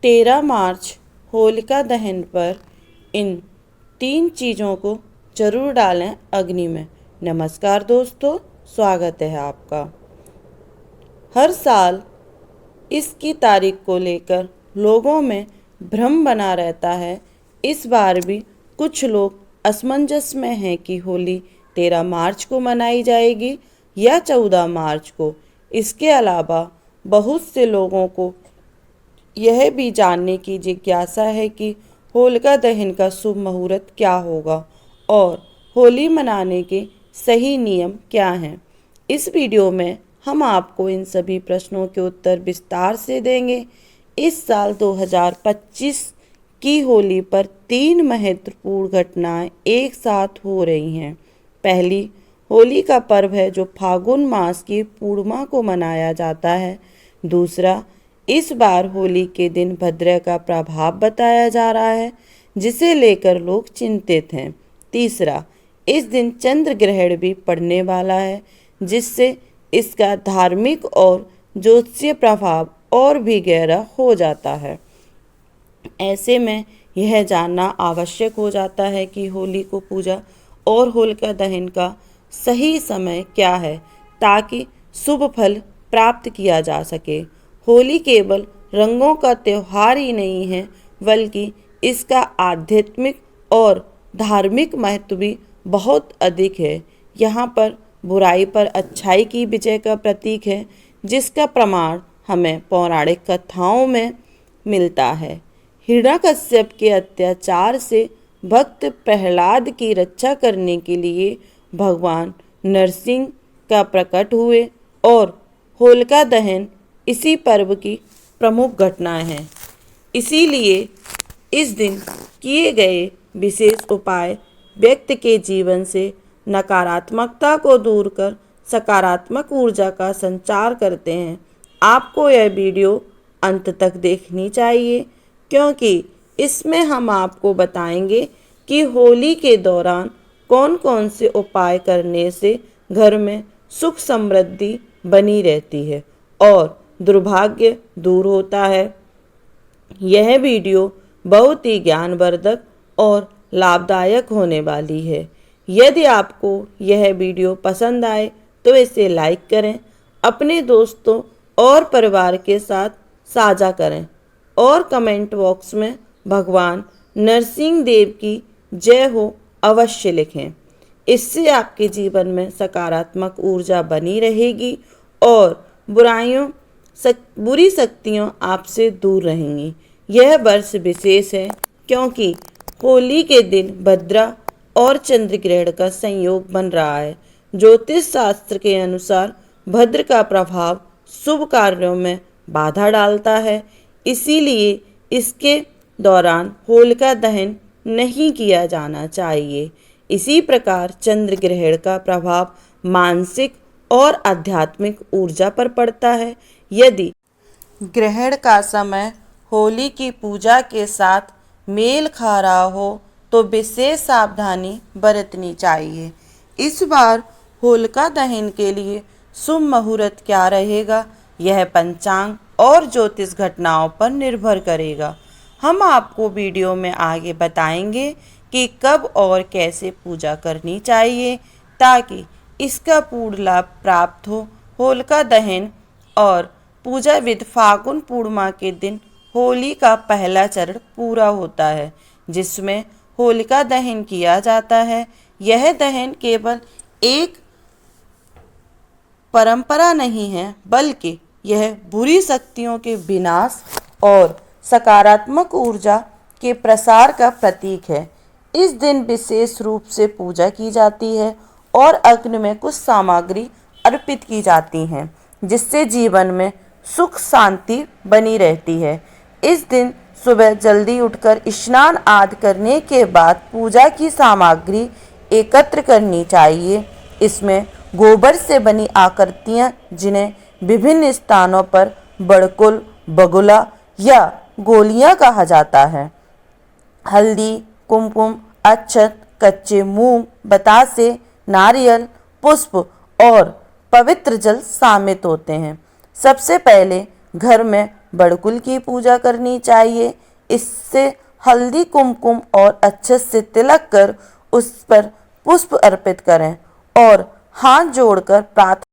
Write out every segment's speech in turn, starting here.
13 मार्च होलिका दहन पर इन 3 चीज़ों को ज़रूर डालें अग्नि में। नमस्कार दोस्तों, स्वागत है आपका। हर साल इसकी तारीख को लेकर लोगों में भ्रम बना रहता है। इस बार भी कुछ लोग असमंजस में हैं कि होली 13 मार्च को मनाई जाएगी या 14 मार्च को। इसके अलावा बहुत से लोगों को यह भी जानने की जिज्ञासा है कि होलिका दहन का शुभ मुहूर्त क्या होगा और होली मनाने के सही नियम क्या हैं। इस वीडियो में हम आपको इन सभी प्रश्नों के उत्तर विस्तार से देंगे। इस साल 2025 की होली पर 3 महत्वपूर्ण घटनाएं एक साथ हो रही हैं। पहली, होली का पर्व है जो फागुन मास की पूर्णिमा को मनाया जाता है। दूसरा, इस बार होली के दिन भद्र का प्रभाव बताया जा रहा है, जिसे लेकर लोग चिंतित हैं। तीसरा, इस दिन चंद्र ग्रहण भी पड़ने वाला है, जिससे इसका धार्मिक और ज्योतिषीय प्रभाव और भी गहरा हो जाता है। ऐसे में यह जानना आवश्यक हो जाता है कि होली को पूजा और होलिका दहन का सही समय क्या है, ताकि शुभ फल प्राप्त किया जा सके। होली केवल रंगों का त्यौहार ही नहीं है, बल्कि इसका आध्यात्मिक और धार्मिक महत्व भी बहुत अधिक है। यहाँ पर बुराई पर अच्छाई की विजय का प्रतीक है, जिसका प्रमाण हमें पौराणिक कथाओं में मिलता है। हिरण्यकश्यप के अत्याचार से भक्त प्रहलाद की रक्षा करने के लिए भगवान नरसिंह का प्रकट हुए और होलिका दहन इसी पर्व की प्रमुख घटनाएं हैं। इसीलिए इस दिन किए गए विशेष उपाय व्यक्ति के जीवन से नकारात्मकता को दूर कर सकारात्मक ऊर्जा का संचार करते हैं। आपको यह वीडियो अंत तक देखनी चाहिए, क्योंकि इसमें हम आपको बताएंगे कि होली के दौरान कौन कौन से उपाय करने से घर में सुख समृद्धि बनी रहती है और दुर्भाग्य दूर होता है। यह वीडियो बहुत ही ज्ञानवर्धक और लाभदायक होने वाली है। यदि आपको यह वीडियो पसंद आए तो इसे लाइक करें, अपने दोस्तों और परिवार के साथ साझा करें और कमेंट बॉक्स में भगवान नरसिंह देव की जय हो अवश्य लिखें। इससे आपके जीवन में सकारात्मक ऊर्जा बनी रहेगी और बुरी शक्तियाँ आपसे दूर रहेंगी। यह वर्ष विशेष है, क्योंकि होली के दिन भद्रा और चंद्र ग्रहण का संयोग बन रहा है। ज्योतिष शास्त्र के अनुसार भद्र का प्रभाव शुभ कार्यों में बाधा डालता है, इसीलिए इसके दौरान होलिका दहन नहीं किया जाना चाहिए। इसी प्रकार चंद्र ग्रहण का प्रभाव मानसिक और आध्यात्मिक ऊर्जा पर पड़ता है। यदि ग्रहण का समय होली की पूजा के साथ मेल खा रहा हो तो विशेष सावधानी बरतनी चाहिए। इस बार होलिका दहन के लिए शुभ मुहूर्त क्या रहेगा, यह पंचांग और ज्योतिष घटनाओं पर निर्भर करेगा। हम आपको वीडियो में आगे बताएंगे कि कब और कैसे पूजा करनी चाहिए, ताकि इसका पूर्ण लाभ प्राप्त हो। होलिका दहन और पूजा विधि फागुन पूर्णिमा के दिन होली का पहला चरण पूरा होता है, जिसमें होलिका दहन किया जाता है। यह दहन केवल एक परंपरा नहीं है, बल्कि यह बुरी शक्तियों के विनाश और सकारात्मक ऊर्जा के प्रसार का प्रतीक है। इस दिन विशेष रूप से पूजा की जाती है और अग्नि में कुछ सामग्री अर्पित की जाती हैं, जिससे जीवन में सुख शांति बनी रहती है। इस दिन सुबह जल्दी उठकर स्नान आदि करने के बाद पूजा की सामग्री एकत्र करनी चाहिए। इसमें गोबर से बनी आकृतियाँ, जिन्हें विभिन्न स्थानों पर बड़कुल, बगुला या गोलियाँ कहा जाता है, हल्दी, कुमकुम, अक्षत, कच्चे मूंग, बतासे, नारियल, पुष्प और पवित्र जल शामिल होते हैं। सबसे पहले घर में बड़कुल की पूजा करनी चाहिए। इससे हल्दी कुमकुम और अच्छे से तिलक कर उस पर पुष्प अर्पित करें और हाथ जोड़कर प्रार्थना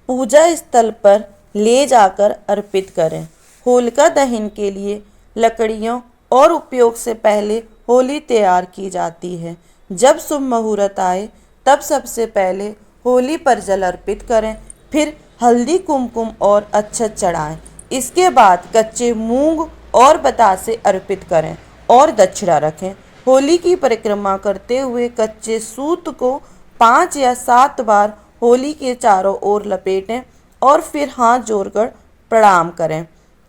पूजा स्थल पर ले जाकर अर्पित करें। होलिका दहन के लिए लकड़ियों और उपयोग से पहले होली तैयार की जाती है। जब शुभ मुहूर्त आए तब सबसे पहले होली पर जल अर्पित करें, फिर हल्दी कुमकुम और अक्षत चढ़ाएं। इसके बाद कच्चे मूंग और बतासे अर्पित करें और दक्षिणा रखें। होली की परिक्रमा करते हुए कच्चे सूत को 5 या 7 बार होली के चारों ओर लपेटें और फिर हाथ जोड़कर प्रणाम करें।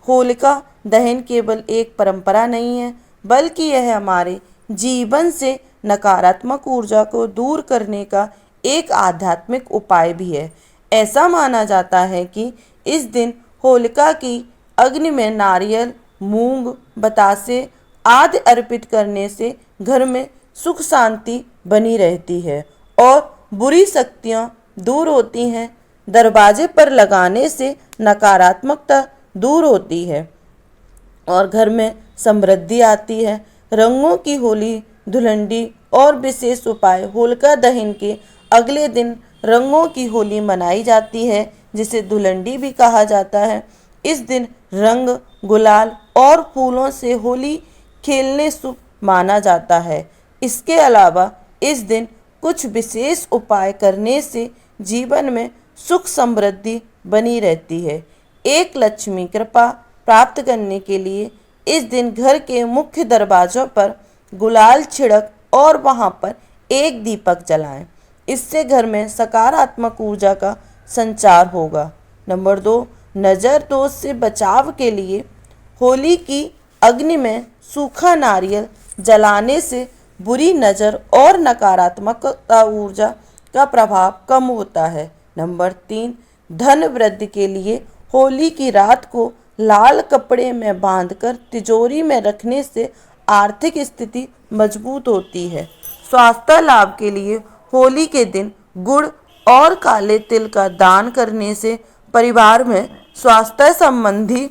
होलिका दहन केवल एक परंपरा नहीं है, बल्कि यह हमारे जीवन से नकारात्मक ऊर्जा को दूर करने का एक आध्यात्मिक उपाय भी है। ऐसा माना जाता है कि इस दिन होलिका की अग्नि में नारियल, मूंग, बतासे आदि अर्पित करने से घर में सुख शांति बनी रहती है और बुरी शक्तियाँ दूर होती हैं। दरवाजे पर लगाने से नकारात्मकता दूर होती है और घर में समृद्धि आती है। रंगों की होली, धुलंडी और विशेष उपाय। होलिका दहन के अगले दिन रंगों की होली मनाई जाती है, जिसे धुलंडी भी कहा जाता है। इस दिन रंग, गुलाल और फूलों से होली खेलने शुभ माना जाता है। इसके अलावा इस दिन कुछ विशेष उपाय करने से जीवन में सुख समृद्धि बनी रहती है। एक लक्ष्मी कृपा प्राप्त करने के लिए इस दिन घर के मुख्य दरवाजों पर गुलाल छिड़क और वहां पर एक दीपक जलाएं। इससे घर में सकारात्मक ऊर्जा का संचार होगा। नंबर 2, नज़र दोष से बचाव के लिए होली की अग्नि में सूखा नारियल जलाने से बुरी नज़र और नकारात्मक ऊर्जा का प्रभाव कम होता है। नंबर 3, धन वृद्धि के लिए होली की रात को लाल कपड़े में बांधकर तिजोरी में रखने से आर्थिक स्थिति मजबूत होती है। स्वास्थ्य लाभ के लिए होली के दिन गुड़ और काले तिल का दान करने से परिवार में स्वास्थ्य संबंधी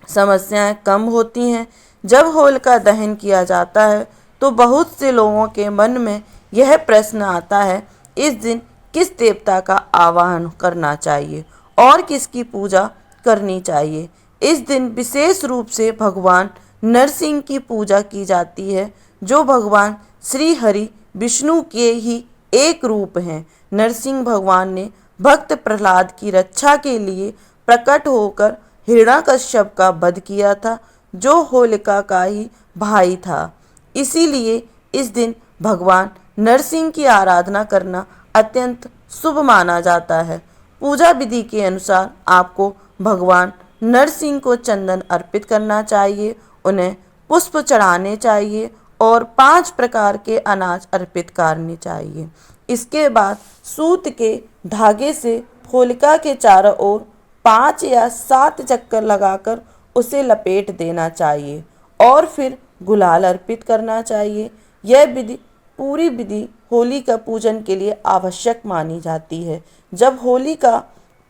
समस्याएं कम होती हैं। जब होलिका दहन किया जाता है तो बहुत से लोगों के मन में यह प्रश्न आता है, इस दिन किस देवता का आवाहन करना चाहिए और किसकी पूजा करनी चाहिए। इस दिन विशेष रूप से भगवान नरसिंह की पूजा की जाती है, जो भगवान श्री हरि विष्णु के ही एक रूप हैं। नरसिंह भगवान ने भक्त प्रहलाद की रक्षा के लिए प्रकट होकर हिरण्यकश्यप का वध किया था, जो होलिका का ही भाई था। इसीलिए इस दिन भगवान नरसिंह की आराधना करना अत्यंत शुभ माना जाता है। पूजा विधि के अनुसार आपको भगवान नरसिंह को चंदन अर्पित करना चाहिए, उन्हें पुष्प चढ़ाने चाहिए और 5 प्रकार के अनाज अर्पित करने चाहिए। इसके बाद सूत के धागे से होलिका के चारों ओर 5 या 7 चक्कर लगाकर उसे लपेट देना चाहिए और फिर गुलाल अर्पित करना चाहिए। यह पूरी विधि होली का पूजन के लिए आवश्यक मानी जाती है। जब होली का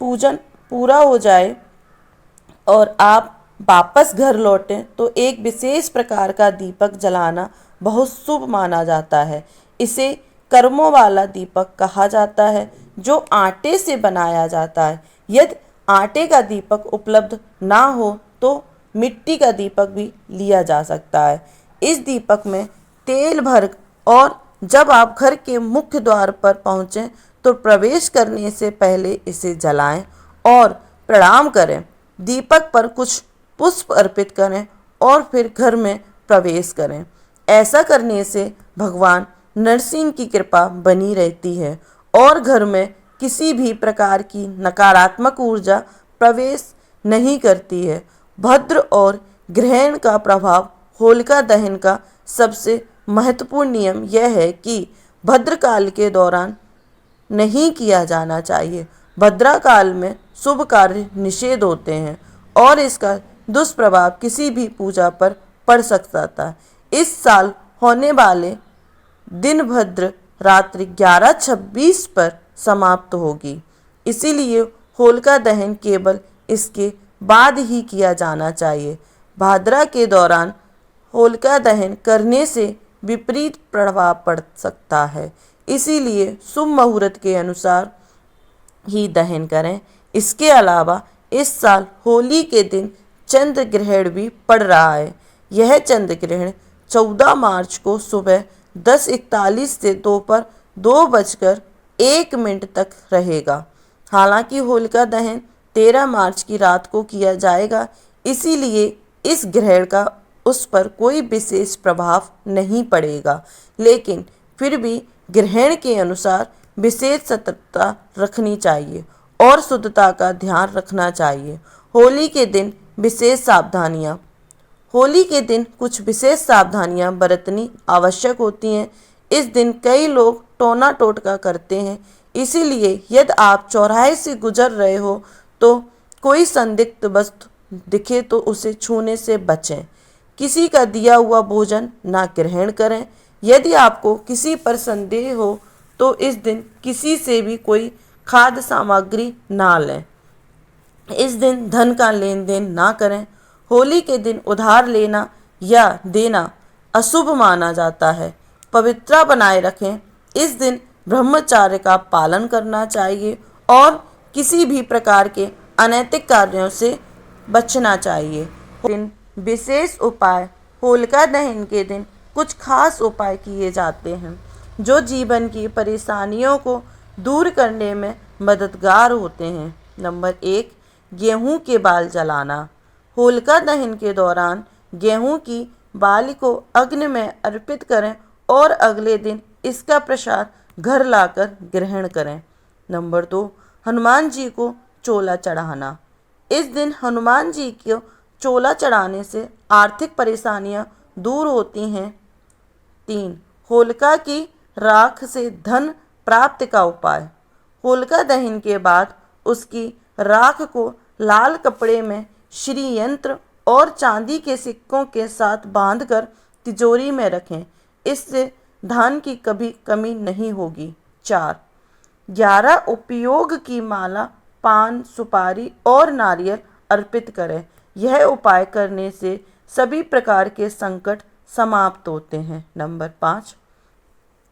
पूजन पूरा हो जाए और आप वापस घर लौटें तो एक विशेष प्रकार का दीपक जलाना बहुत शुभ माना जाता है। इसे कर्मों वाला दीपक कहा जाता है, जो आटे से बनाया जाता है। यदि आटे का दीपक उपलब्ध ना हो तो मिट्टी का दीपक भी लिया जा सकता है। इस दीपक में तेल भर और जब आप घर के मुख्य द्वार पर पहुँचें तो प्रवेश करने से पहले इसे जलाएं और प्रणाम करें। दीपक पर कुछ पुष्प अर्पित करें और फिर घर में प्रवेश करें। ऐसा करने से भगवान नरसिंह की कृपा बनी रहती है और घर में किसी भी प्रकार की नकारात्मक ऊर्जा प्रवेश नहीं करती है। भद्र और ग्रहण का प्रभाव। होलिका दहन का सबसे महत्वपूर्ण नियम यह है कि भद्रकाल के दौरान नहीं किया जाना चाहिए। भद्रा काल में शुभ कार्य निषेध होते हैं और इसका दुष्प्रभाव किसी भी पूजा पर पड़ सकता था। इस साल होने वाले दिन भद्र रात्रि 11:26 पर समाप्त होगी। इसीलिए होलिका दहन केवल इसके बाद ही किया जाना चाहिए। भाद्रा के दौरान होलिका दहन करने से विपरीत प्रभाव पड़ सकता है, इसीलिए शुभ मुहूर्त के अनुसार ही दहन करें। इसके अलावा इस साल होली के दिन चंद्र ग्रहण भी पड़ रहा है। यह चंद्र ग्रहण 14 मार्च को सुबह 10:41 से दोपहर 2:01 तक रहेगा। हालांकि होलिका दहन 13 मार्च की रात को किया जाएगा, इसीलिए इस ग्रहण का उस पर कोई विशेष प्रभाव नहीं पड़ेगा, लेकिन फिर भी ग्रहण के अनुसार विशेष सतर्कता रखनी चाहिए और शुद्धता का ध्यान रखना चाहिए। होली के दिन विशेष सावधानियाँ होली के दिन कुछ विशेष सावधानियां बरतनी आवश्यक होती हैं। इस दिन कई लोग टोना टोटका करते हैं, इसीलिए यदि आप चौराहे से गुजर रहे हो तो कोई संदिग्ध वस्तु दिखे तो उसे छूने से बचें। किसी का दिया हुआ भोजन ना ग्रहण करें। यदि आपको किसी पर संदेह हो तो इस दिन किसी से भी कोई खाद्य सामग्री ना लें। इस दिन धन का लेन देन ना करें। होली के दिन उधार लेना या देना अशुभ माना जाता है। पवित्रता बनाए रखें। इस दिन ब्रह्मचर्य का पालन करना चाहिए और किसी भी प्रकार के अनैतिक कार्यों से बचना चाहिए। दिन विशेष उपाय होलिका दहन के दिन कुछ खास उपाय किए जाते हैं जो जीवन की परेशानियों को दूर करने में मददगार होते हैं। नंबर 1, गेहूं के बाल जलाना। होलिका दहन के दौरान गेहूं की बाली को अग्नि में अर्पित करें और अगले दिन इसका प्रसाद घर लाकर ग्रहण करें। नंबर 2, हनुमान जी को चोला चढ़ाना। इस दिन हनुमान जी को चोला चढ़ाने से आर्थिक परेशानियां दूर होती हैं। 3, होलिका की राख से धन प्राप्ति का उपाय। होलिका दहन के बाद उसकी राख को लाल कपड़े में श्री यंत्र और चांदी के सिक्कों के साथ बांधकर तिजोरी में रखें। इससे धन की कभी कमी नहीं होगी। 4, 11 उपयोग की माला, पान, सुपारी और नारियल अर्पित करें। यह उपाय करने से सभी प्रकार के संकट समाप्त होते हैं। नंबर 5,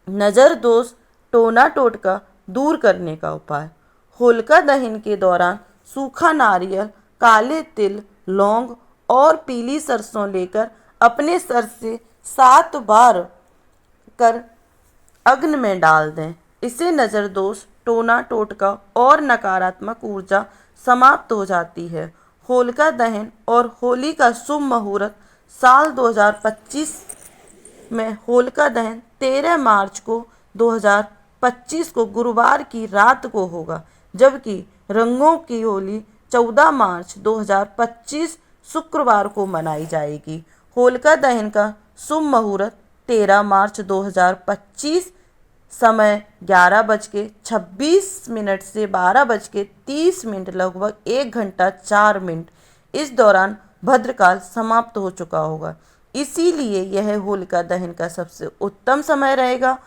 नज़र दोष टोना टोटका दूर करने का उपाय। होलिका दहन के दौरान सूखा नारियल, काले तिल, लौंग और पीली सरसों लेकर अपने सर से 7 बार कर अग्नि में डाल दें। इससे नज़र दोष, टोना टोटका और नकारात्मक ऊर्जा समाप्त हो जाती है। होलिका दहन और होली का शुभ मुहूर्त साल 2025 में होलिका दहन 13 मार्च को 2025 को गुरुवार की रात को होगा, जबकि रंगों की होली 14 मार्च 2025 शुक्रवार को मनाई जाएगी। होलिका दहन का शुभ मुहूर्त 13 मार्च 2025 समय 11:26 से 12:30 लगभग 1 घंटा 4 मिनट। इस दौरान भद्रकाल समाप्त हो चुका होगा, इसीलिए यह होलिका दहन का सबसे उत्तम समय रहेगा।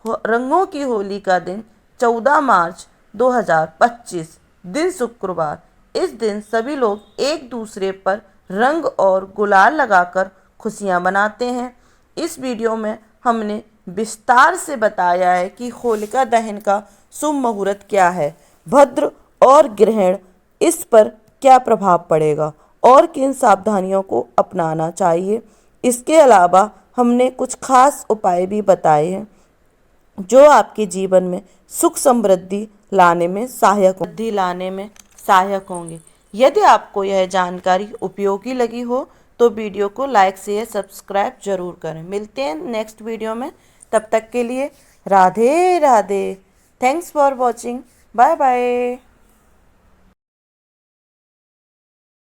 रंगों की होली का दिन 14 मार्च 2025 दिन शुक्रवार। इस दिन सभी लोग एक दूसरे पर रंग और गुलाल लगाकर खुशियां मनाते हैं। इस वीडियो में हमने विस्तार से बताया है कि होलिका दहन का शुभ मुहूर्त क्या है, भद्र और ग्रहण इस पर क्या प्रभाव पड़ेगा और किन सावधानियों को अपनाना चाहिए। इसके अलावा हमने कुछ खास उपाय भी बताए हैं जो आपके जीवन में सुख समृद्धि लाने में सहायक होंगे। यदि आपको यह जानकारी उपयोगी लगी हो तो वीडियो को लाइक शेयर सब्सक्राइब जरूर करें। मिलते हैं नेक्स्ट वीडियो में, तब तक के लिए Radhe Radhe. Thanks for watching. Bye bye.